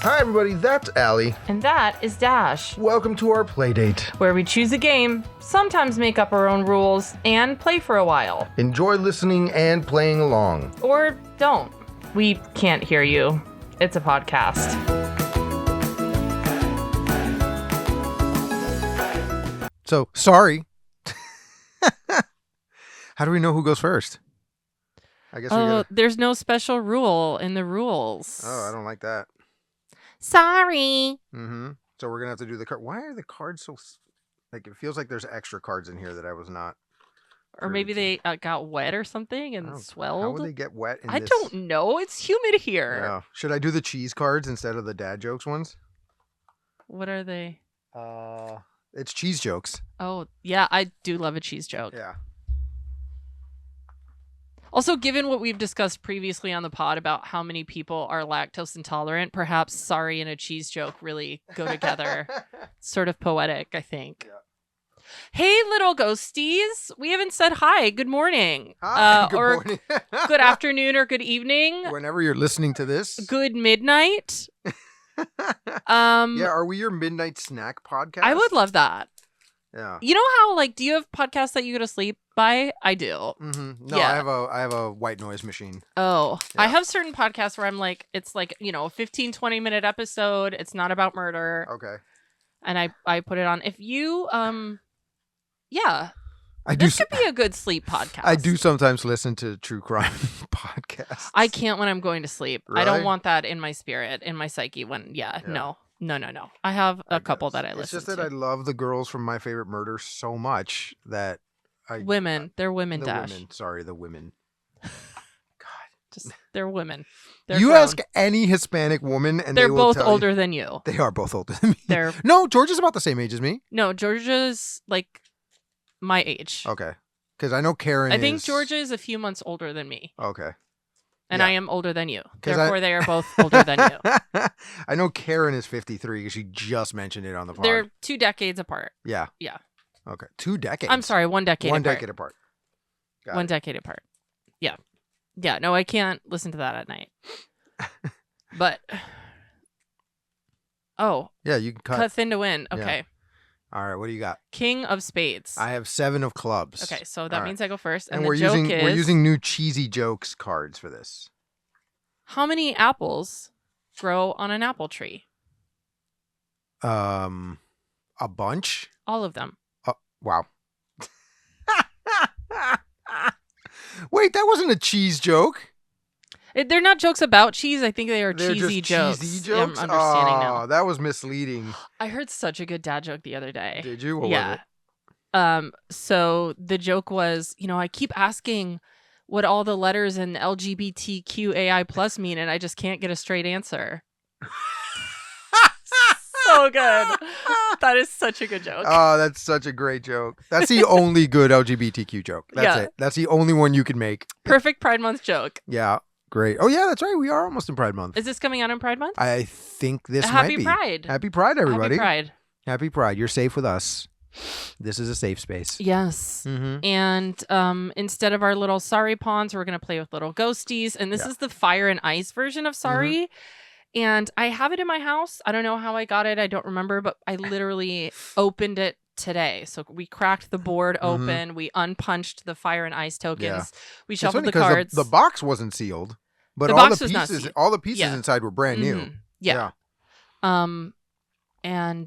Hi everybody, that's Allie. And that is Dash, Welcome to our playdate. where we choose a game, sometimes make up our own rules, and play for a while. Enjoy listening and playing along. Or don't. We can't hear you. It's a podcast. So, sorry. How do we know who goes first? I guess we gotta... There's no special rule in the rules. Oh, I don't like that. Sorry. Mm-hmm. So we're going to have to do the card. Why are the cards so... Like, it feels like there's extra cards in here that I was not... Or maybe they got wet or something and swelled. How would they get wet in I this? don't know. It's humid here. Yeah. Should I do the cheese cards instead of the dad jokes ones? What are they? It's cheese jokes. Oh, yeah. I do love a cheese joke. Yeah. Also, given what we've discussed previously on the pod about how many people are lactose intolerant, perhaps sorry and a cheese joke really go together. Sort of poetic, I think. Yeah. Hey, little ghosties. We haven't said hi. Good morning. Hi, good morning. Good afternoon or good evening. Whenever you're listening to this. Good midnight. Yeah, are we your midnight snack podcast? I would love that. Yeah. You know how, like, do you have podcasts that you go to sleep by? I do. Mm-hmm. No, yeah. I have a white noise machine. Oh, yeah. I have certain podcasts where I'm like, it's like, you know, a 15-20 minute episode. It's not about murder. Okay. And I put it on. If you, yeah. This could be a good sleep podcast. I do sometimes listen to true crime podcasts. I can't when I'm going to sleep. Really? I don't want that in my spirit, in my psyche No. I have a couple that I listen to. It's just that I love the girls from My Favorite Murder so much that Women. They're women, Dash. The women. They're women. They're you grown. ask any Hispanic woman and they're they will both tell older you, than you. They are both older than me. No, Georgia's about the same age as me. No, Georgia's like my age. Okay. Because I know Karen I think Georgia is a few months older than me. Okay. And yeah. I am older than you. Therefore, they are both older than you. I know Karen is 53 because she just mentioned it on the pod. They're 2 decades apart. Yeah. Yeah. Okay. 2 decades. I'm sorry, 1 decade apart. 1 decade apart. Got 1 it. decade apart. Yeah. Yeah, no, I can't listen to that at night. But, yeah, you can cut thin to win. Okay. Yeah. All right, what do you got? King of spades. I have 7 of clubs. Okay, so that means I go first. And we're using new cheesy jokes cards for this. How many apples grow on an apple tree? A bunch. All of them. Wow. Wait, that wasn't a cheese joke. They're not jokes about cheese. I think they're just cheesy jokes. Cheesy jokes? I'm understanding now. That was misleading. I heard such a good dad joke the other day. Did you? What was it? So the joke was, you know, I keep asking what all the letters in LGBTQAI plus mean, and I just can't get a straight answer. So good. That is such a good joke. Oh, that's such a great joke. That's the only good LGBTQ joke. That's it. That's the only one you can make. Perfect Pride Month joke. Yeah. Great. Oh, yeah, that's right. We are almost in Pride Month. Is this coming out in Pride Month? I think this Happy might be. Pride. Happy Pride, everybody. Happy Pride. Happy Pride. You're safe with us. This is a safe space. Yes. Mm-hmm. And instead of our little sorry pawns, we're going to play with little ghosties. And this is the fire and ice version of sorry. Mm-hmm. And I have it in my house. I don't know how I got it. I don't remember, but I literally opened it today. So we cracked the board open. Mm-hmm. We unpunched the fire and ice tokens. Yeah. We shuffled the cards. The box wasn't sealed, but all the pieces inside were brand new. Yeah. And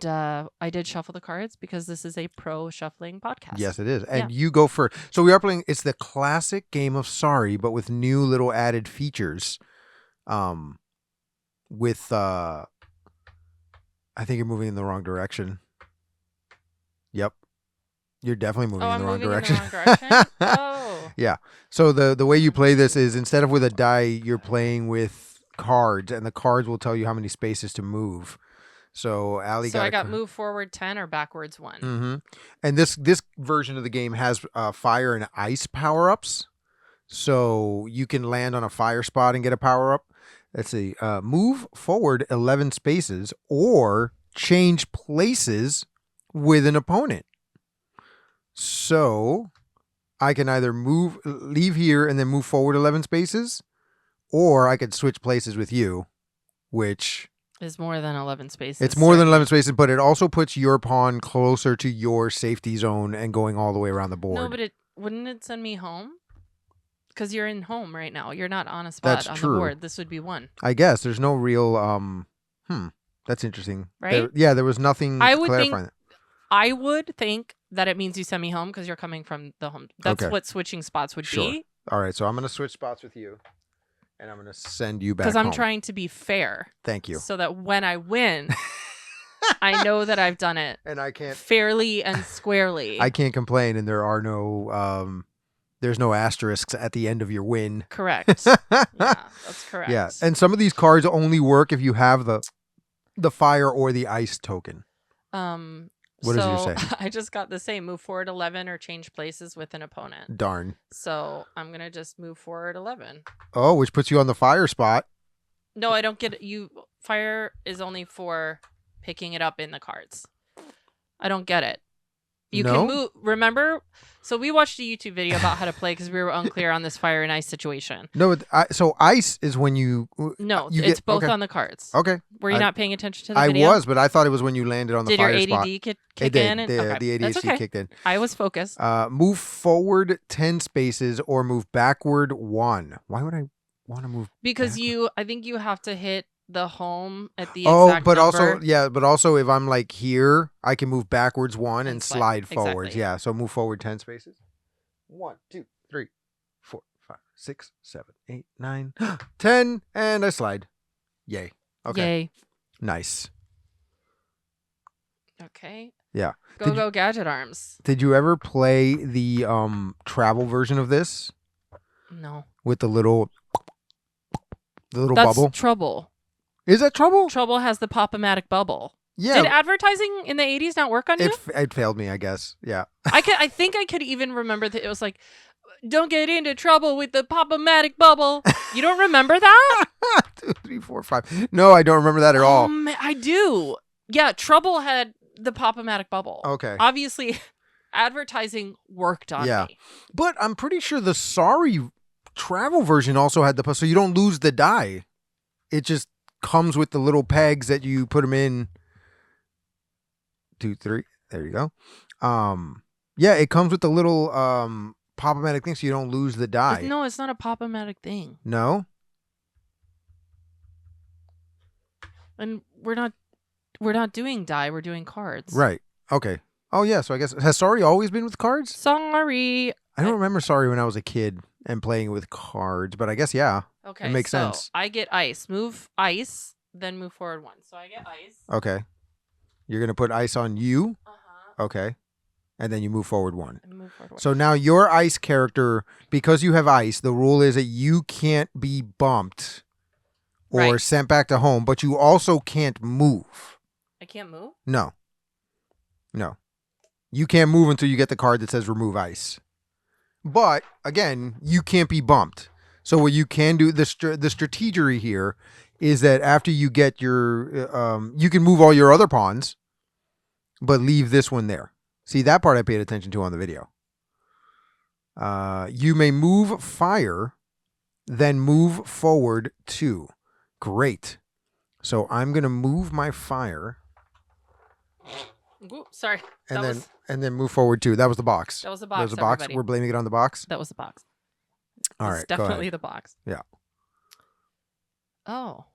I did shuffle the cards because this is a pro shuffling podcast. Yes, it is. And you go first. So we are playing, it's the classic game of sorry, but with new little added features. I think you're moving in the wrong direction. Yep. You're definitely moving in the wrong direction. Oh. Yeah. So the way you play this is instead of with a die, you're playing with cards, and the cards will tell you how many spaces to move. So Allie I got move forward 10 or backwards 1. Mm-hmm. And this version of the game has fire and ice power-ups. So you can land on a fire spot and get a power-up. Let's see. Move forward 11 spaces or change places with an opponent. So I can either leave here and then move forward 11 spaces, or I could switch places with you, which Is more than 11 spaces. It's more than 11 spaces, but it also puts your pawn closer to your safety zone and going all the way around the board. No, but wouldn't it send me home? Because you're in home right now. You're not on a spot That's on true. the board. This would be one. I guess there's no real that's interesting. Right? There was nothing I to would clarify think that. I would think that it means you send me home because you're coming from the home. That's Okay. what switching spots would Sure. be. All right, so I'm going to switch spots with you, and I'm going to send you back Because I'm home. trying to be fair. Thank you. So that when I win, I know that I've done it And I can't fairly and squarely. I can't complain, and there are no there's no asterisks at the end of your win. Correct. Yeah, that's correct. Yeah, and some of these cards only work if you have the fire or the ice token. What does yours say? I just got the same. Move forward 11 or change places with an opponent. Darn. So I'm going to just move forward 11. Oh, which puts you on the fire spot. No, I don't get it. Fire is only for picking it up in the cards. I don't get it. You can move. Remember? So we watched a YouTube video about how to play because we were unclear on this fire and ice situation. No, so ice is when you... No, you it's get, both okay. on the cards. Okay. Were you not paying attention to the video? I was, but I thought it was when you landed on the fire spot. Did your ADD kick in? The ADHD okay. kicked in. I was focused. Move forward 10 spaces or move backward 1. Why would I want to move Because backward? I think you have to hit the home at the exact but number. but also if I'm like here, I can move backwards 1 and slide forwards. Exactly. Yeah, so move forward 10 spaces. 1, 2, 3, 4, 5, 6, 7, 8, 9, 10, and I slide. Yay. Okay. Yay. Nice. Okay. Yeah. Go gadget arms. Did you ever play the travel version of this No. with the little That's bubble? Trouble. Is that Trouble? Trouble has the pop-o-matic bubble. Yeah. Did advertising in the 80s not work on you? It failed me, I guess. Yeah. I think I could even remember that it was like, don't get into trouble with the pop-o-matic bubble. You don't remember that? 2, 3, 4, 5. No, I don't remember that at all. I do. Yeah, Trouble had the pop-o-matic bubble. Okay. Obviously, advertising worked on me. But I'm pretty sure the Sorry travel version also had so you don't lose the die. It just comes with the little pegs that you put them in. 2, 3. There you go. Yeah, it comes with the little pop-o-matic thing so you don't lose the die. No, it's not a pop-o-matic thing. No? And we're not doing die, we're doing cards. Right. Okay. Oh yeah, so I guess has Sorry always been with cards? Sorry. I don't remember Sorry when I was a kid and playing with cards, but I guess yeah. Okay. It makes sense. I get ice. Move ice, then move forward 1. So I get ice. Okay. You're going to put ice on you? Uh-huh. Okay. And then you move forward 1. And move forward 1. So now your ice character, because you have ice, the rule is that you can't be bumped or sent back to home, but you also can't move. I can't move? No. You can't move until you get the card that says remove ice. But again, you can't be bumped. So what you can do, the strategery here is that after you get your, you can move all your other pawns, but leave this one there. See, that part I paid attention to on the video. You may move fire, then move forward 2. Great. So I'm going to move my fire. Ooh, sorry. And then move forward 2. That was the box. That was the box. That was the box. Everybody. We're blaming it on the box. That was the box. All right. It's definitely the box. Yeah. Oh.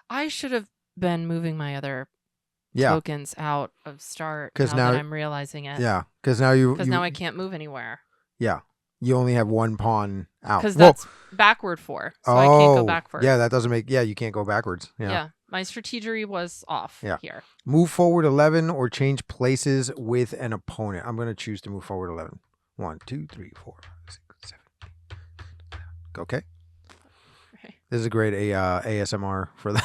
I should have been moving my other tokens out of start now that I'm realizing it. Yeah. Because now now I can't move anywhere. Yeah. You only have one pawn out. Because that's backward 4. So I can't go backward. Yeah, that doesn't make... Yeah, you can't go backwards. Yeah. My strategery was off here. Move forward 11 or change places with an opponent. I'm going to choose to move forward 11. 1, 2, 3, 4, 5, 6, 7, 8. Okay. This is a great ASMR for the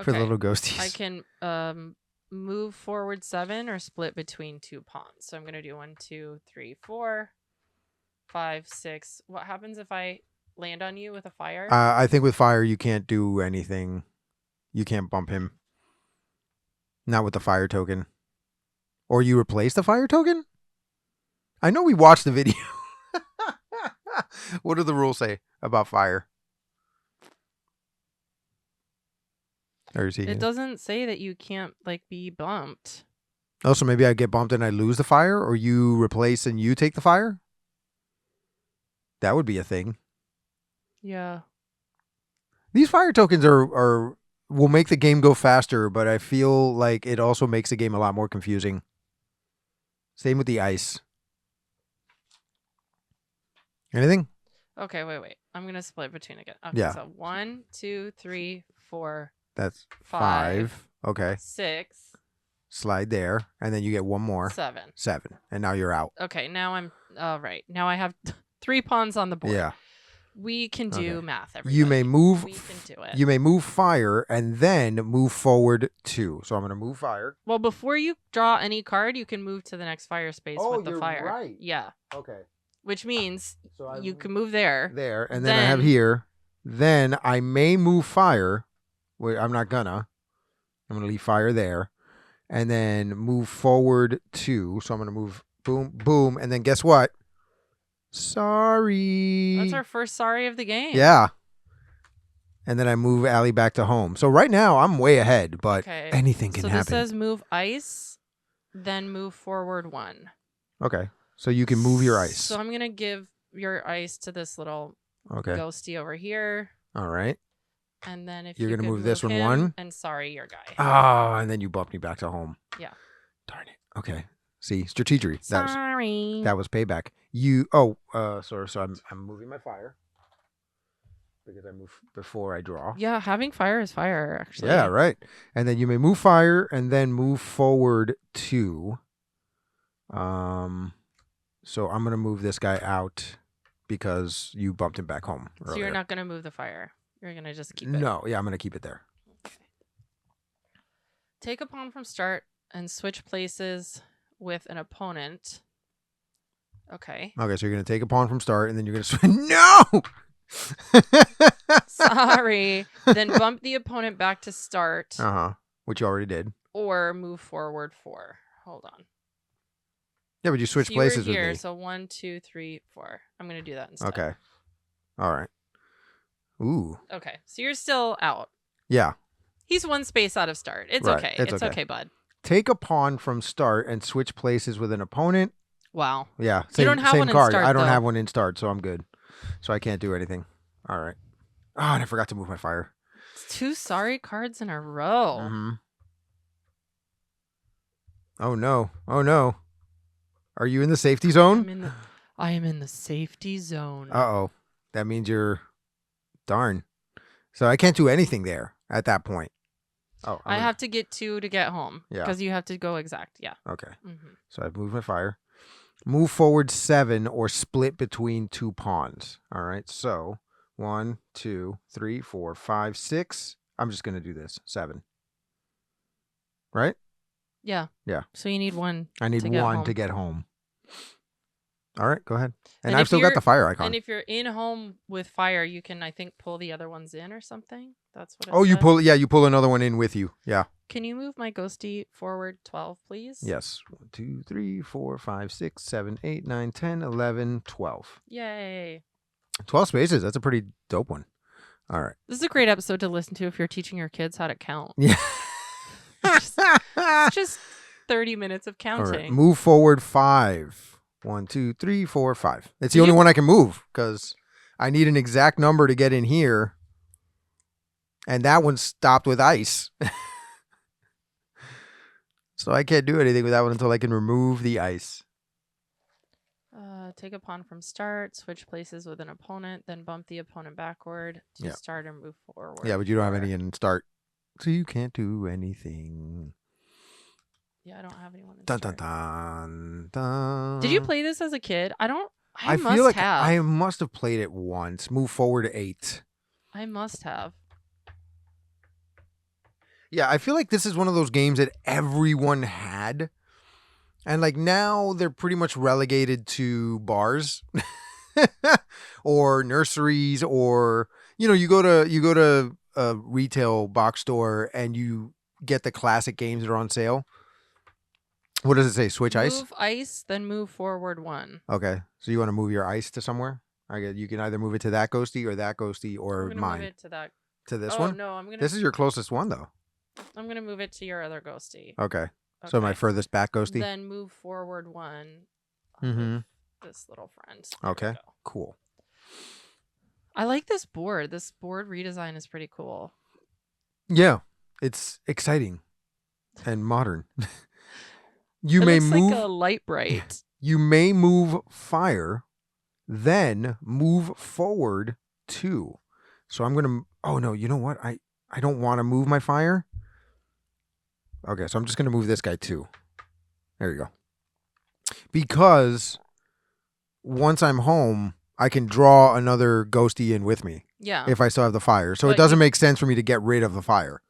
for the little ghosties. I can move forward 7 or split between 2 pawns. So I'm going to do 1, 2, 3, 4, 5, 6. What happens if I land on you with a fire? I think with fire you can't do anything. You can't bump him. Not with the fire token. Or you replace the fire token? I know we watched the video. What do the rules say about fire? Or is he? It doesn't say that you can't like be bumped. Oh, so maybe I get bumped and I lose the fire, or you replace and you take the fire? That would be a thing. Yeah. These fire tokens are will make the game go faster, but I feel like it also makes the game a lot more confusing. Same with the ice. Anything? Okay, wait. I'm gonna split between again. Okay, Yeah. so 1, 2, 3, 4, That's 5. 5. Okay. 6, Slide there, and then you get one more. 7. 7. And now you're out. Okay, now I'm right. Now I have 3 pawns on the board. Yeah. We can do Okay. math. Everybody. You may move. We can do it. You may move fire and then move forward 2. So I'm going to move fire. Well, before you draw any card, you can move to the next fire space with the fire. Right. Yeah. Okay. Which means So you can move there. There, and then I have here. Then I may move fire. Wait, I'm not gonna. I'm gonna leave fire there, and then move forward 2. So I'm gonna move boom, boom, and then guess what? Sorry. That's our first sorry of the game. Yeah. And then I move Allie back to home. So right now I'm way ahead, but Okay. anything can so happen. this says move ice, then move forward 1. Okay. So you can move your ice. So I'm gonna give your ice to this little Okay. ghosty over here, All right. and then if You're you gonna could move this one him, 1? and sorry, your guy. Oh, and then you bumped me back to home. Yeah. Darn it. Okay. See, strategery. Sorry. That was payback. Sorry. So I'm moving my fire because I move before I draw. Yeah, having fire is fire, actually. Yeah, right. And then you may move fire and then move forward 2. So I'm gonna move this guy out because you bumped him back home So earlier. you're not gonna move the fire. You're gonna just keep it. No, yeah, I'm gonna keep it there. Okay. Take a pawn from start and switch places with an opponent. Okay. Okay, so you're gonna take a pawn from start and then you're gonna no. Sorry. Then bump the opponent back to start Which you already did. or move forward 4. Hold on. Yeah, but you switch So you were places here, with me. so 1, 2, 3, 4. I'm gonna do that instead. Okay. All right. Ooh. Okay. So you're still out. Yeah. He's 1 space out of start. It's Right, okay. it's It's okay. okay, bud. Take a pawn from start and switch places with an opponent. Wow. Yeah. You don't have same one in card. start, I don't though. have one in start, so I'm good. So I can't do anything. All right. Oh, and I forgot to move my fire. It's 2 sorry cards in a row. Mm-hmm. Oh no. Oh no. Are you in the safety zone? I am in the safety zone. Uh-oh. That means you're darn. So I can't do anything there at that point. Oh, I have to get 2 to get home. Yeah. Because you have to go exact. Yeah. Okay. Mm-hmm. So I've moved my fire. Move forward 7 or split between 2 pawns. All right. So 1, 2, 3, 4, 5, 6. I'm just going to do this. 7. Right? Yeah. Yeah. So you need 1. I need to get 1 home. to get home. All right. Go ahead. And, And I've if still got you're- the fire icon. And if you're in home with fire, you can, I think, pull the other ones in or something. That's what it Oh, you said. pull. Yeah, you pull another one in with you. Yeah. Can you move my ghosty forward 12, please? Yes. 1, 2, 3, 4, 5, 6, 7, 8, 9, 10, 11, 12. Yay. 12 spaces. That's a pretty dope one. All right. This is a great episode to listen to if you're teaching your kids how to count. Yeah. It's just 30 minutes of All counting. right. Move forward 5. 1, 2, 3, 4, 5. It's the Did only you- one I can move because I need an exact number to get in here. And that one stopped with ice. So I can't do anything with that one until I can remove the ice. Take a pawn from start, switch places with an opponent, then bump the opponent backward to Yeah. start and move forward. Yeah, but you don't have 4. any in start. So you can't do anything. Yeah, I don't have anyone in Dun, start. dun, dun, dun. Did you play this as a kid? I I must feel like have. I must have played it once. Move forward 8. I must have. Yeah, I feel like this is one of those games that everyone had. And like now they're pretty much relegated to bars or nurseries or you go to a retail box store and you get the classic games that are on sale. What does it say? Switch ice? Move ice, then move forward 1. Okay. So you want to move your ice to somewhere? I guess you can either move it to that ghosty or I'm or gonna mine. move it to that. To this oh one? no, I'm gonna. This is your closest one though. I'm gonna move it to your other ghosty. Okay. So my Okay. furthest back ghosty. Then move forward 1. I'll Mm-hmm. move this little friend. There we Okay. go. Cool. I like this board. This board redesign is pretty cool. Yeah, it's exciting and modern. You It may looks move. like a light bright. You may move fire, then move forward 2. So I'm gonna. Oh no! You know what? I don't want to move my fire. Okay, so I'm just gonna move this guy 2. There you go. Because once I'm home, I can draw another ghosty in with me Yeah. if I still have the fire. So it But doesn't you- make sense for me to get rid of the fire.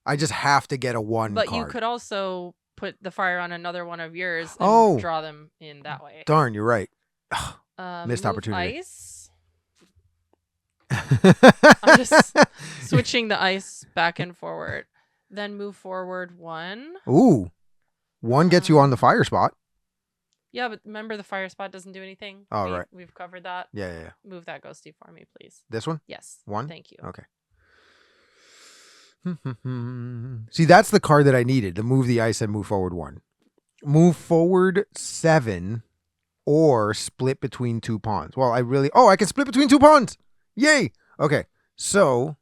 I just have to get a 1 But card. you could also put the fire on another one of yours and Oh. draw them in that way. Darn, you're right. Missed Move opportunity. Ice. I'm just switching the ice back and forward. Then move forward 1. Ooh. 1 gets you on the fire spot. Yeah, but remember the fire spot doesn't do anything. Oh, right. We've covered that. Yeah. Move that ghosty for me, please. This one? Yes. 1? Thank you. Okay. See, that's the card that I needed to move the ice and move forward 1. Move forward 7 or split between 2 pawns. Well, I can split between 2 pawns. Yay. Okay. So,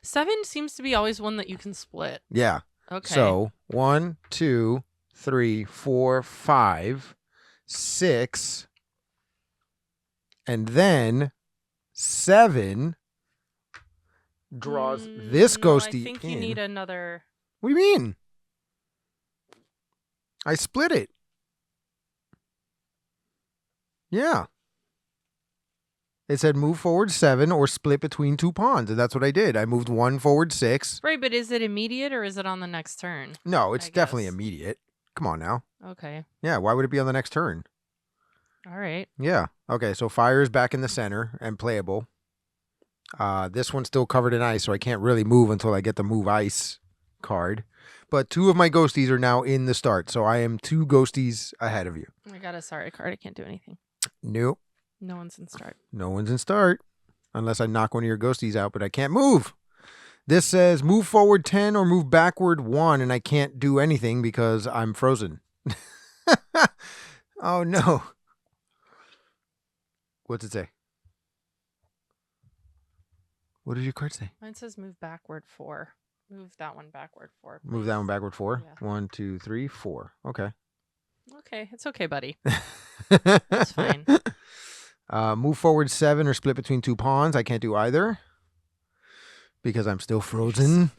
7 seems to be always one that you can split. yeah. Okay. So 1, 2, 3, 4, 5, 6, and then 7 draws this no, ghosty I think in. you need another. What do you mean? I split it. Yeah. It said move forward 7 or split between 2 pawns, and that's what I did. I moved 1 forward 6. Right, but is it immediate or is it on the next turn? No, it's I definitely guess. immediate. Come on now. Okay. Yeah, why would it be on the next turn? All right. Yeah. Okay, so fire is back in the center and playable. This one's still covered in ice, so I can't really move until I get the move ice card. But 2 of my ghosties are now in the start, so I am 2 ghosties ahead of you. I got a sorry card. I can't do anything. Nope. No one's in start. No one's in start. Unless I knock one of your ghosties out, but I can't move. This says move forward 10 or move backward 1, and I can't do anything because I'm frozen. Oh, no. What's it say? What does your card say? Mine says move backward 4. Move that one backward 4. Move that one backward 4. Yeah. 1, 2, 3, 4. Okay. Okay, it's okay, buddy. That's fine. Move forward 7 or split between 2 pawns. I can't do either because I'm still frozen.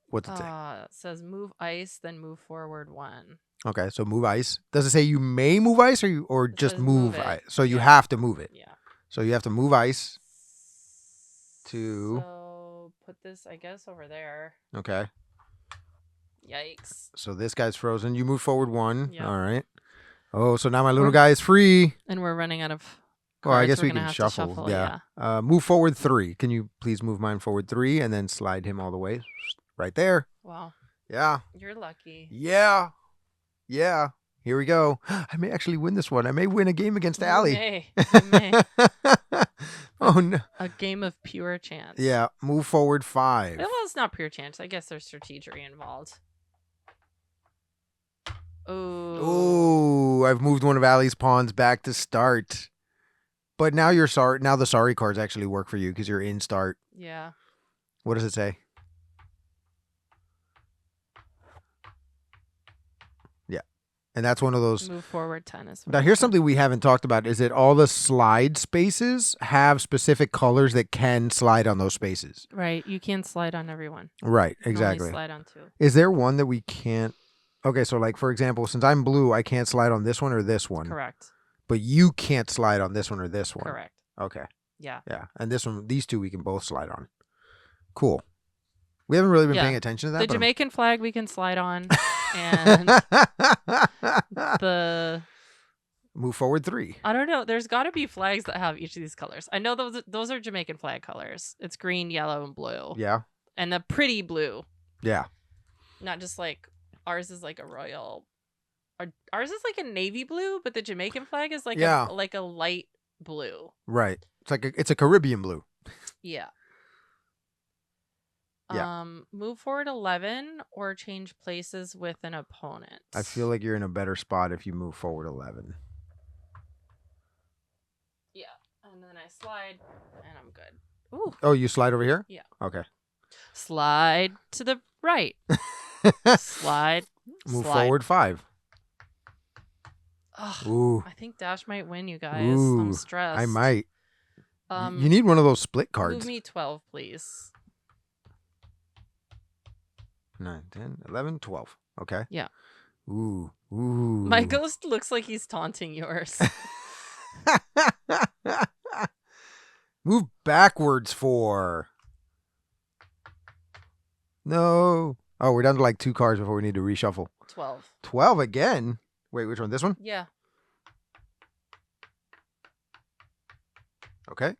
What's it say? It says move ice, then move forward 1. Okay, so move ice. Does it say you may move ice or It just says move move it. ice? So you Yeah. have to move it. Yeah. So you have to move ice to. So put this, I guess, over there. Okay. Yikes. So this guy's frozen. You move forward 1. Yeah. All right. Oh, so now my little guy is free. And we're running out of Well, I cards. guess We're we gonna can have to shuffle. it, Yeah. Move forward 3. Can you please move mine forward 3 and then slide him all the way? Right there. Wow. Yeah. You're lucky. Yeah. Yeah. Here we go. I may actually win this one. I may win a game against You Allie. may. You may. Oh, no. A game of pure chance. Yeah. Move forward 5. Well, it's not pure chance. I guess there's strategy involved. Oh. Oh, I've moved one of Allie's pawns back to start. But now you're sorry. Now the sorry cards actually work for you because you're in start. Yeah. What does it say? Yeah. And that's one of those. Move forward 10 is Now, here's something we haven't talked about is that all the slide spaces have specific colors that can slide on those spaces. Right. You can slide on everyone. Right. You can Exactly. only slide on 2. Is there one that we can't? Okay. So, like, for example, since I'm blue, I can't slide on this one or this one. Correct. But you can't slide on this one or this one. Correct. Okay. Yeah. Yeah. And this one, these 2 we can both slide on. Cool. We haven't really been Yeah. paying attention to that. The but I'm- Jamaican flag we can slide on. And the Move forward 3. I don't know. There's got to be flags that have each of these colors. I know those are Jamaican flag colors. It's green, yellow, and blue. Yeah. And the pretty blue. Yeah. Not just like ours is like a royal. Ours is like a navy blue, but the Jamaican flag is like Yeah. a light blue. Right. It's a Caribbean blue. Yeah. Yeah. Move forward 11 or change places with an opponent. I feel like you're in a better spot if you move forward 11. Yeah. And then I slide and I'm good. Ooh. Oh, you slide over here? Yeah. Okay. Slide to the right. Slide. Move slide. forward 5. Ugh, Ooh. I think Dash might win, you guys. Ooh. I'm stressed. I might. You need one of those split cards. Move me 12, please. 9, 10, 11, 12. Okay. Yeah. Ooh. Ooh. My ghost looks like he's taunting yours. Move backwards 4. No. Oh, we're down to like 2 cards before we need to reshuffle. 12. 12 again? Wait, which one? This one? Yeah. Okay.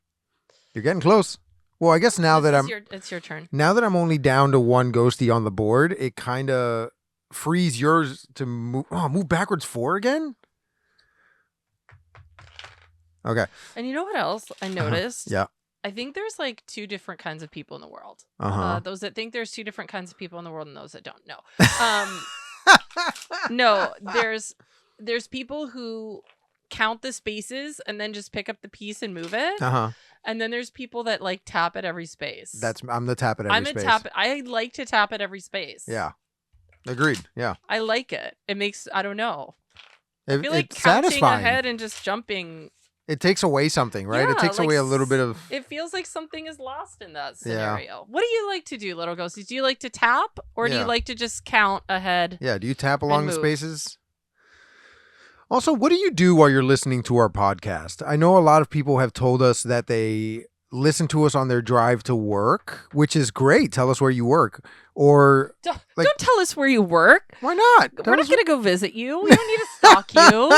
You're getting close. Well, I guess now that it's your turn. Now that I'm only down to 1 ghosty on the board, it kind of frees yours to move. Oh, move backwards 4 again? Okay. And you know what else I noticed? Yeah. I think there's like 2 different kinds of people in the world. Uh-huh. Those that think there's 2 different kinds of people in the world and those that don't know. No, there's people who count the spaces and then just pick up the piece and move it. Uh-huh. And then there's people that like tap at every space. I'm the tap at every space. I like to tap at every space. Yeah. Agreed. Yeah. I like it. It makes, I don't know. I feel like it's counting satisfying. ahead and just jumping. It takes away something, right? It Yeah, takes like away a little bit of... It feels like something is lost in that scenario. What do you like to do, little ghosties? Do you like to tap or do you like to just count ahead? Yeah, do you tap along the move? spaces? Also, what do you do while you're listening to our podcast? I know a lot of people have told us that they listen to us on their drive to work, which is great. Tell us where you work. Or Don't tell us where you work. Why not? We're not going to go visit you. We don't need to stalk you.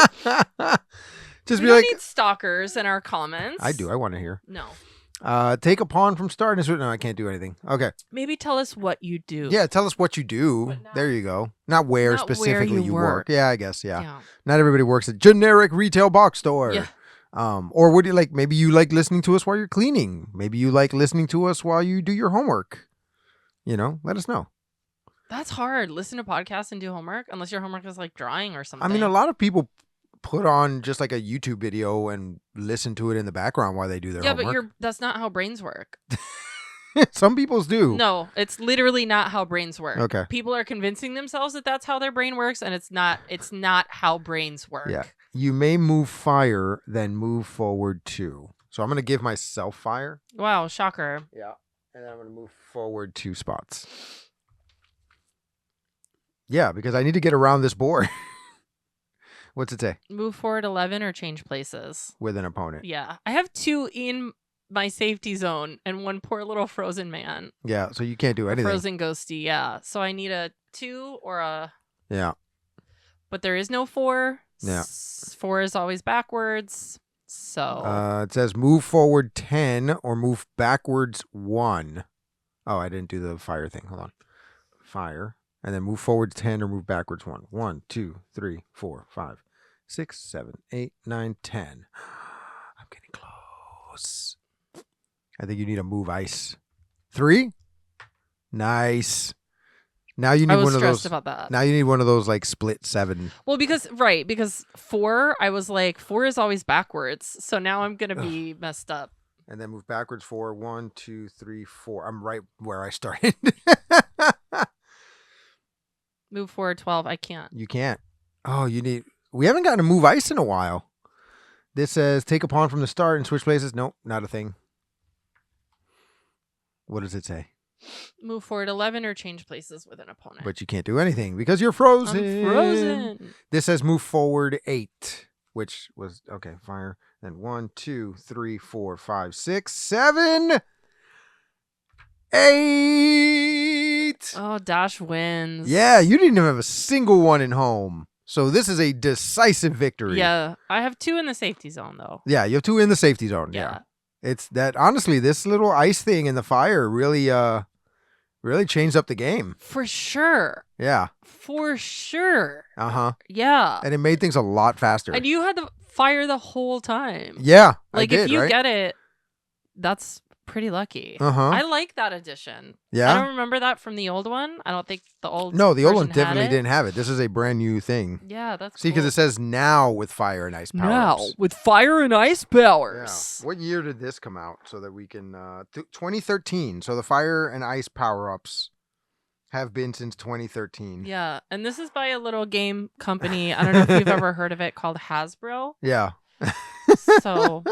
Just we be don't like, need stalkers in our comments. I do. I want to hear. No. Take a pawn from start. No, I can't do anything. Okay. Maybe tell us what you do. Yeah, tell us what you do. There you go. Not where specifically you work. Yeah, I guess. Yeah. Not everybody works at generic retail box store. Yeah. Or what do you like? Maybe you like listening to us while you're cleaning. Maybe you like listening to us while you do your homework. Let us know. That's hard. Listen to podcasts and do homework, unless your homework is like drawing or something. I mean, a lot of people put on just like a YouTube video and listen to it in the background while they do their homework. Yeah, but that's not how brains work. Some people's do. No, it's literally not how brains work. Okay. People are convincing themselves that that's how their brain works, and it's not how brains work. Yeah. You may move fire, then move forward 2. So I'm going to give myself fire. Wow, shocker. Yeah. And then I'm going to move forward 2 spots. Yeah, because I need to get around this board. What's it say? Move forward 11 or change places. With an opponent. Yeah. I have 2 in my safety zone and 1 poor little frozen man. Yeah, so you can't do anything. Frozen ghosty, yeah. So I need a 2 or a... Yeah. But there is no 4. Yeah. 4 is always backwards. So... it says move forward 10 or move backwards 1. Oh, I didn't do the fire thing. Hold on. Fire. And then move forward 10 or move backwards 1. 1, 2, 3, 4, 5, 6, 7, 8, 9, 10. I'm getting close. I think you need to move ice. 3? Nice. Now you need I was one of those. stressed about that. Now you need one of those like split 7. Well, because 4, I was like, 4 is always backwards. So now I'm going to be messed up. And then move backwards 4. 1, 2, 3, 4. I'm right where I started. Move forward 12. I can't. You can't. Oh, we haven't gotten to move ice in a while. This says take a pawn from the start and switch places. Nope, not a thing. What does it say? Move forward 11 or change places with an opponent. But you can't do anything because you're frozen. I'm frozen. This says move forward 8, which was, okay, fire. Then 1, 2, 3, 4, 5, 6, 7, 8. Oh, Dash wins. Yeah, you didn't even have a single one in home. So this is a decisive victory. Yeah, I have 2 in the safety zone, though. Yeah, you have 2 in the safety zone. Yeah. It's that, honestly, this little ice thing in the fire really changed up the game. For sure. Yeah. For sure. Uh-huh. Yeah. And it made things a lot faster. And you had the fire the whole time. Yeah, like I did, if you right? get it, that's pretty lucky. Uh-huh. I like that edition. Yeah? I don't remember that from the old one. I don't think the old No, the old one version had definitely it. didn't have it. This is a brand new thing. Yeah, that's See, because cool. it says now with fire and ice power-ups. with fire and ice Yeah. powers. What year did this come out so that we can... 2013. So the fire and ice power-ups have been since 2013. Yeah, and this is by a little game company. I don't know if you've ever heard of it, called Hasbro. Yeah. So,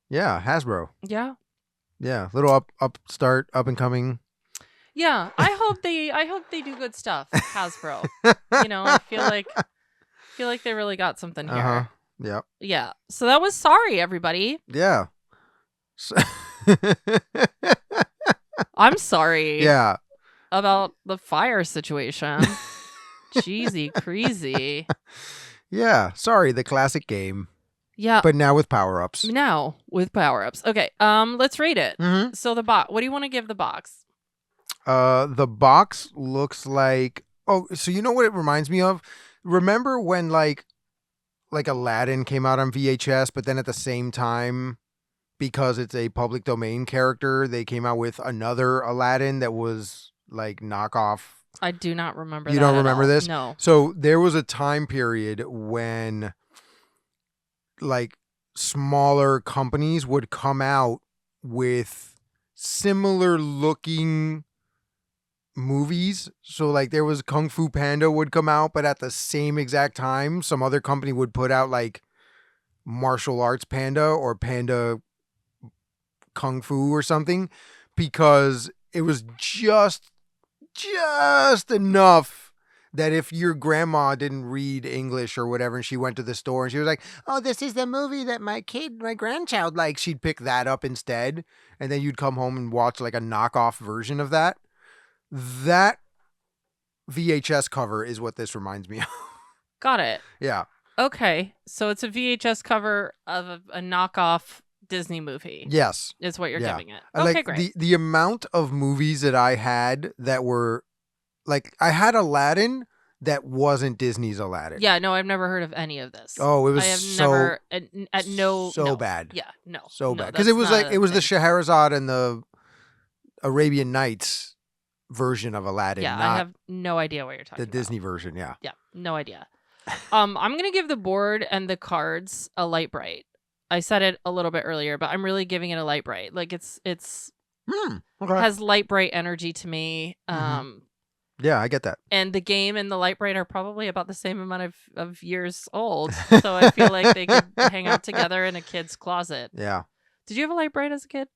Yeah, Hasbro. yeah. Yeah, little upstart, up and coming. Yeah, I hope they do good stuff, Hasbro. I feel like they really got something here. Uh-huh. Yep. Yeah. So that was Sorry, everybody. Yeah. So- I'm sorry yeah. about the fire situation. Cheesy, crazy. Yeah. Sorry, the classic game, Yeah. but now with power-ups. Now with power-ups. Okay. Let's rate it. Mm-hmm. So the box. What do you want to give the box? The box looks like... Oh, so you know what it reminds me of? Remember when like Aladdin came out on VHS, but then at the same time, because it's a public domain character, they came out with another Aladdin that was like knockoff. I do not remember You that don't at remember all. this? No. So there was a time period when like smaller companies would come out with similar looking movies. So like there was Kung Fu Panda would come out, but at the same exact time, some other company would put out like Martial Arts Panda or Panda Kung Fu or something, because it was just enough that if your grandma didn't read English or whatever and she went to the store and she was like, oh, this is the movie that my grandchild likes, she'd pick that up instead, and then you'd come home and watch like a knockoff version of that. That VHS cover is what this reminds me of. Got it. Yeah. Okay. So it's a VHS cover of a knockoff Disney movie. Yes. Is what you're Yeah. giving it. I Okay, like great. the amount of movies that I had that were like, I had Aladdin that wasn't Disney's Aladdin. Yeah, no, I've never heard of any of this. Oh, it was I have so never at no so no. bad. Yeah, no. So no, bad. Because that's it was not like a it was the thing. Scheherazade and the Arabian Nights version of Aladdin, Yeah, I not have no idea what you're talking the about. Disney version. Yeah. Yeah, no idea. I'm gonna give the board and the cards a light bright. I said it a little bit earlier, but I'm really giving it a light bright. Like it's Okay. has light bright energy to me. Yeah, I get that. And the game and the light bright are probably about the same amount of years old. So I feel like they could hang out together in a kid's closet. Yeah. Did you have a light bright as a kid?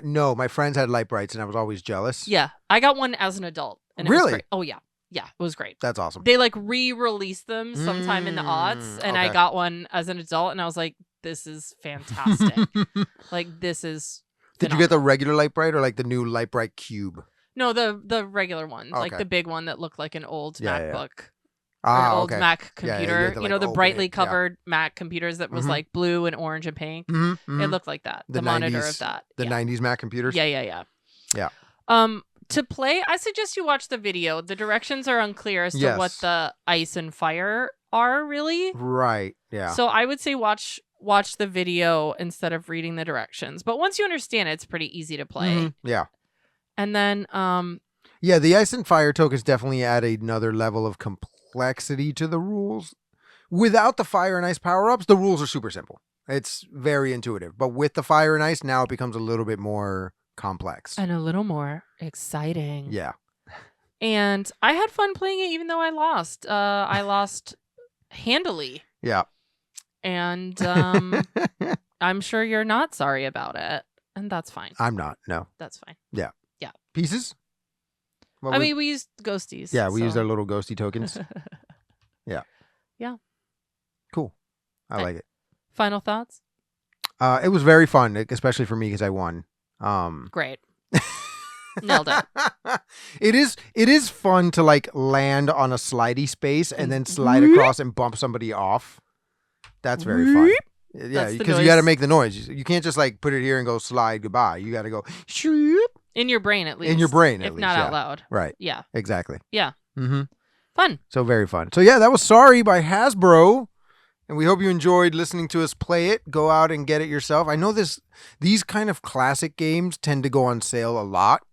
No, my friends had light brights and I was always jealous. Yeah, I got one as an adult. And it Really? was great. Oh yeah, yeah, it was great. That's awesome. They like re-released them sometime in the aughts, and I okay. got one as an adult, and I was like, "This is fantastic! Like this is." Did you get the regular light bright or like the new light bright cube? No, the regular one, like Okay. the big one that looked like an old Yeah, yeah. MacBook. Or an old okay. Mac Yeah, yeah, you computer. had to, You know, like, the open brightly it, yeah. covered Mac computers that was Mhm. like blue and orange and pink. Mm-hmm, It looked like that. The The monitor 90s of that. The yeah. 90s Mac computers? Yeah. Yeah. To play, I suggest you watch the video. The directions are unclear as to what Yes. the ice and fire are really. Right. Yeah. So I would say watch the video instead of reading the directions. But once you understand it, it's pretty easy to play. Mhm, yeah. And then Yeah, the ice and fire tokens definitely add another level of complexity to the rules. Without the fire and ice power-ups, the rules are super simple. It's very intuitive. But with the fire and ice, now it becomes a little bit more complex. and a little more exciting. Yeah. And I had fun playing it even though I lost. I lost handily. Yeah. And I'm sure you're not sorry about it. And that's fine. I'm not. No. That's fine. Pieces? What I we- mean, we used ghosties. yeah, we used so- our little ghosty tokens. Cool. I Okay. like it. Final thoughts? It was very fun, especially for me because I won. Great. Nailed it. It is fun to like land on a slidey space and then slide across and bump somebody off. That's very fun. Yeah, That's the because you got to noise. make the noise. You can't just like put it here and go slide goodbye. You got to go shoop In your brain, at least. in your brain, at If least, not yeah. out loud. Right. Yeah. Exactly. Yeah. Mm-hmm. Fun. So very fun. So yeah, that was Sorry by Hasbro. And we hope you enjoyed listening to us play it. Go out and get it yourself. I know these kind of classic games tend to go on sale a lot.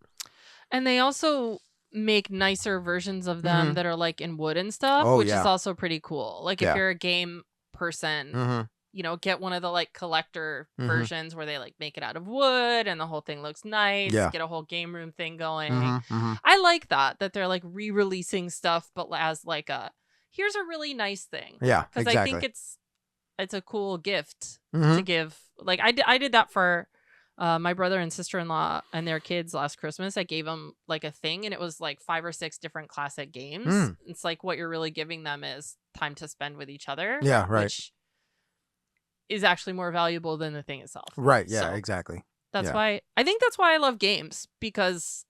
And they also make nicer versions of them that are like in wood and stuff, which is also pretty cool. Like if you're a game person, you know, get one of the like collector versions where they like make it out of wood and the whole thing looks nice. Yeah. Get a whole game room thing going. I like that they're like re-releasing stuff, but as like here's a really nice thing. Yeah, because exactly. I think it's a cool gift to give. Like I did that for my brother and sister-in-law and their kids last Christmas. I gave them like a thing, and it was like 5 or 6 different classic games. It's like what you're really giving them is time to spend with each other. Yeah, right. Which is actually more valuable than the thing itself. Right. Yeah. So exactly. that's why I love games, because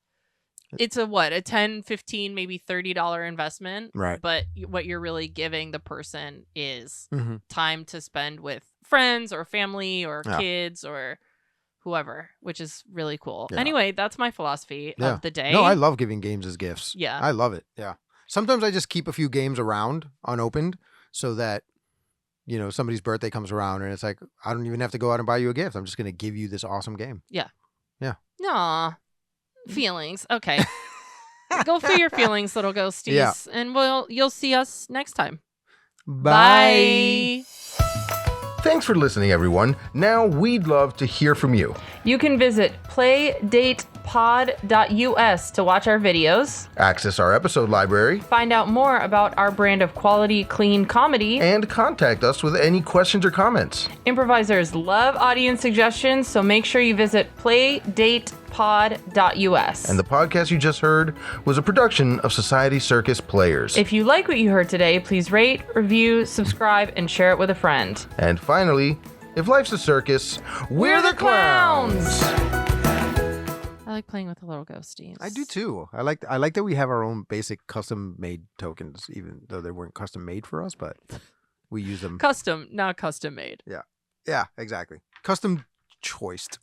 it's a 10, 15, maybe $30 investment. Right. But what you're really giving the person is time to spend with friends or family or kids or whoever, which is really cool. Yeah. Anyway, that's my philosophy of the day. No, I love giving games as gifts. Yeah. I love it. Yeah. Sometimes I just keep a few games around unopened so that, you know, somebody's birthday comes around and it's like, I don't even have to go out and buy you a gift. I'm just going to give you this awesome game. Yeah. Yeah. Aw. Feelings. Okay. Go for your feelings, little ghosties. Yeah. And you'll see us next time. Bye. Thanks for listening, everyone. Now we'd love to hear from you. You can visit playdatepod.us to watch our videos, access our episode library, find out more about our brand of quality, clean comedy, and contact us with any questions or comments. Improvisers love audience suggestions, so make sure you visit playdatepod.us. And the podcast you just heard was a production of Society Circus Players. If you like what you heard today, please rate, review, subscribe, and share it with a friend. And finally, if life's a circus, we're the clowns! I like playing with the little ghosties. I do too. I like that we have our own basic custom-made tokens, even though they weren't custom-made for us, but we use them. Custom, not custom-made. Yeah. Yeah, exactly. Custom choiced.